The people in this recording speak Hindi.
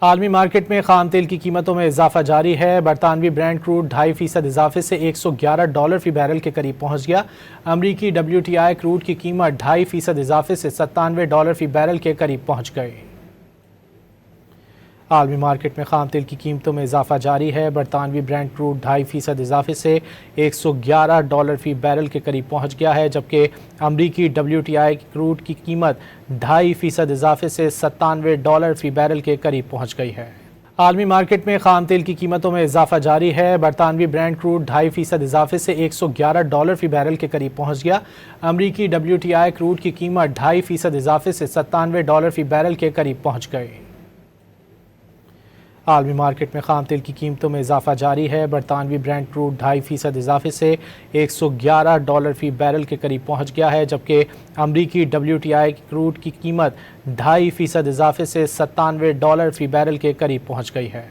आलमी मार्केट में खाम तेल की कीमतों में इजाफा जारी है। बरतानवी ब्रांड क्रूड $2.5% इजाफे से $111 फी बैरल के करीब पहुंच गया। अमरीकी WTI क्रूड की कीमत $2.5% इजाफे से $97 फी बैरल के करीब पहुंच गई। आलमी मार्केट में खाम तेल की कीमतों में इजाफा जारी है। बरतानवी ब्रांड क्रूड $2.5% इजाफे से $111 फी बैरल के करीब पहुंच गया है, जबकि अमरीकी WTI क्रूड की कीमत $2.5% इजाफे से $97 फी बैरल के करीब पहुंच गई है। आलमी मार्केट में खाम तेल की कीमतों में इजाफा जारी है। बरतानवी ब्रांड क्रूड $2.5% इजाफे से $111 फी बैरल के करीब पहुंच गया। अमरीकी WTI क्रूड की कीमत $2.5% इजाफे से $97 फी बैरल के करीब पहुंच गई। आलमी मार्केट में खाम तेल की कीमतों में इजाफा जारी है। बरतानवी ब्रांड क्रूड $2.5% इजाफे से $111 फी बैरल के करीब पहुंच गया है, जबकि अमरीकी WTI क्रूड की कीमत $2.5% इजाफे से $97 फी बैरल के करीब पहुंच गई है।